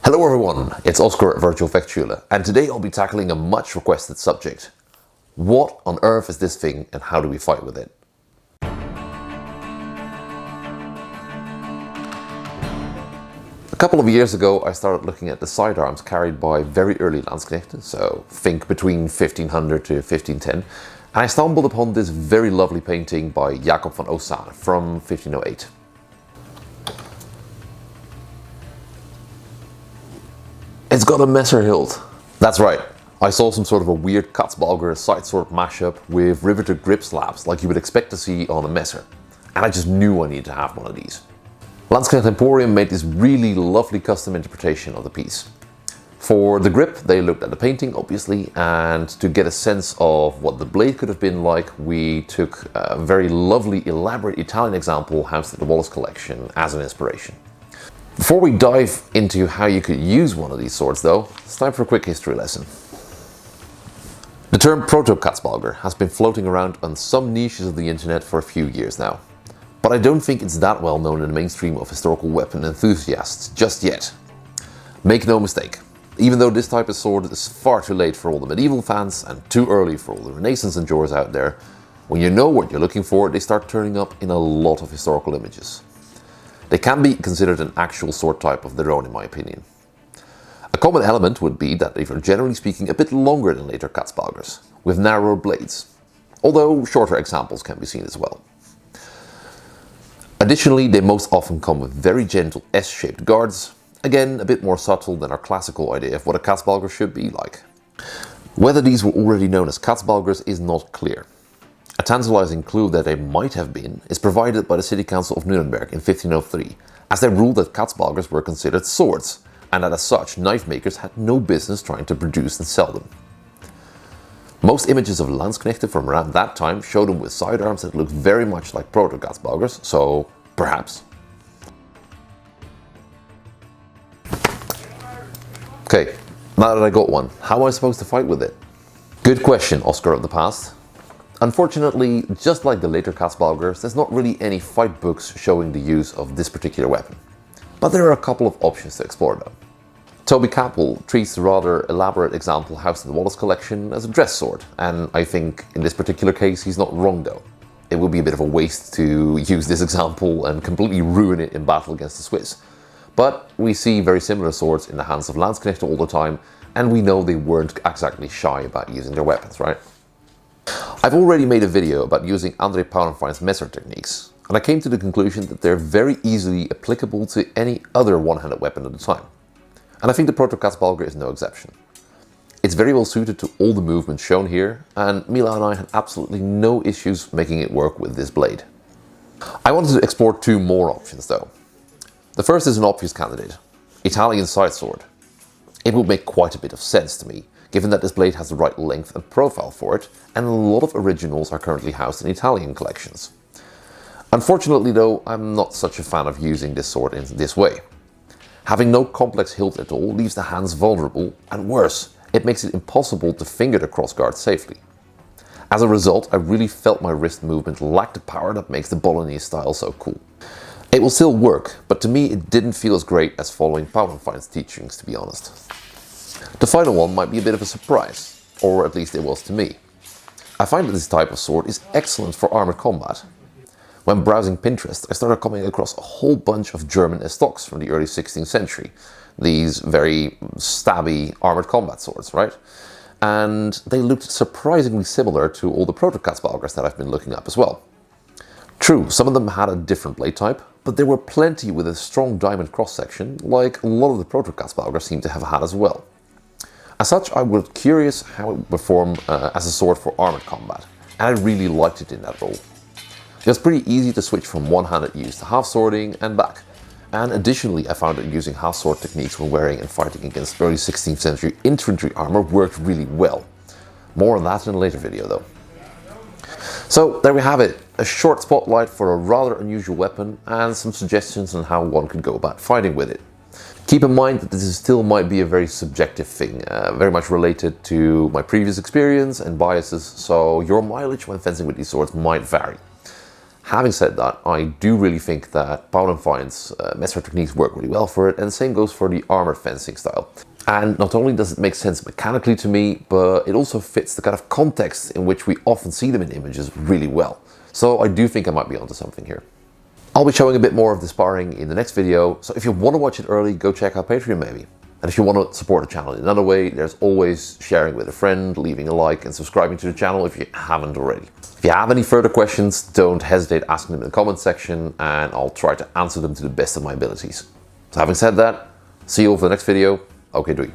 Hello everyone, it's Oskar at Virtual Factula, and today I'll be tackling a much requested subject. What on earth is this thing and how do we fight with it? A couple of years ago I started looking at the sidearms carried by very early Landsknechten, so think between 1500 to 1510, and I stumbled upon this very lovely painting by Jacob van Oostzaan from 1508. It's got a messer hilt. That's right, I saw some sort of a weird Katzbalger side sword mashup with riveted grip slabs like you would expect to see on a messer, and I just knew I needed to have one of these. Landsknecht Emporium made this really lovely custom interpretation of the piece. For the grip, they looked at the painting obviously, and to get a sense of what the blade could have been like, we took a very lovely elaborate Italian example housed at the Wallace collection as an inspiration. Before we dive into how you could use one of these swords though, it's time for a quick history lesson. The term Proto-Katzbalger has been floating around on some niches of the internet for a few years now, but I don't think it's that well known in the mainstream of historical weapon enthusiasts just yet. Make no mistake, even though this type of sword is far too late for all the medieval fans and too early for all the Renaissance enjoyers out there, when you know what you're looking for, they start turning up in a lot of historical images. They can be considered an actual sword type of their own in my opinion. A common element would be that they are generally speaking a bit longer than later Katzbalgers, with narrower blades, although shorter examples can be seen as well. Additionally, they most often come with very gentle S-shaped guards, again a bit more subtle than our classical idea of what a Katzbalger should be like. Whether these were already known as Katzbalgers is not clear. A tantalizing clue that they might have been is provided by the City Council of Nuremberg in 1503, as they ruled that Katzbalgers were considered swords, and that as such knife makers had no business trying to produce and sell them. Most images of Landsknechten from around that time show them with sidearms that looked very much like Proto-Katzbalgers, so perhaps. Okay, now that I got one, how am I supposed to fight with it? Good question, Oskar of the past. Unfortunately, just like the later Katzbalgers, there's not really any fight books showing the use of this particular weapon. But there are a couple of options to explore though. Toby Capel treats the rather elaborate example housed in the Wallace collection as a dress sword, and I think in this particular case he's not wrong though. It would be a bit of a waste to use this example and completely ruin it in battle against the Swiss. But we see very similar swords in the hands of Landsknechten all the time, and we know they weren't exactly shy about using their weapons, right? I've already made a video about using André Pauwenfein's messer techniques, and I came to the conclusion that they're very easily applicable to any other one-handed weapon at the time. And I think the Proto-Katzbalger is no exception. It's very well suited to all the movements shown here, and Mila and I had absolutely no issues making it work with this blade. I wanted to explore two more options though. The first is an obvious candidate, Italian side sword. It would make quite a bit of sense to me, given that this blade has the right length and profile for it, and a lot of originals are currently housed in Italian collections. Unfortunately though, I'm not such a fan of using this sword in this way. Having no complex hilt at all leaves the hands vulnerable, and worse, it makes it impossible to finger the crossguard safely. As a result, I really felt my wrist movement lacked the power that makes the Bolognese style so cool. It will still work, but to me it didn't feel as great as following Pauwenfein's teachings, to be honest. The final one might be a bit of a surprise, or at least it was to me. I find that this type of sword is excellent for armored combat. When browsing Pinterest, I started coming across a whole bunch of German estocks from the early 16th century. These very stabby armored combat swords, right? And they looked surprisingly similar to all the Proto-Katzbalgers that I've been looking up as well. True, some of them had a different blade type, but there were plenty with a strong diamond cross-section, like a lot of the Proto-Katzbalgers seem to have had as well. As such, I was curious how it would perform as a sword for armored combat, and I really liked it in that role. It was pretty easy to switch from one-handed use to half-swording and back, and additionally I found that using half-sword techniques when wearing and fighting against early 16th century infantry armor worked really well. More on that in a later video though. So there we have it, a short spotlight for a rather unusual weapon and some suggestions on how one could go about fighting with it. Keep in mind that this still might be a very subjective thing, very much related to my previous experience and biases, so your mileage when fencing with these swords might vary. Having said that, I do really think that Paladin Defiance messer techniques work really well for it, and the same goes for the armor fencing style. And not only does it make sense mechanically to me, but it also fits the kind of context in which we often see them in images really well. So I do think I might be onto something here. I'll be showing a bit more of the sparring in the next video, so if you want to watch it early, go check out Patreon maybe. And if you want to support the channel in another way, there's always sharing with a friend, leaving a like and subscribing to the channel if you haven't already. If you have any further questions, don't hesitate asking them in the comment section and I'll try to answer them to the best of my abilities. So having said that, see you all for the next video. Okay, doei.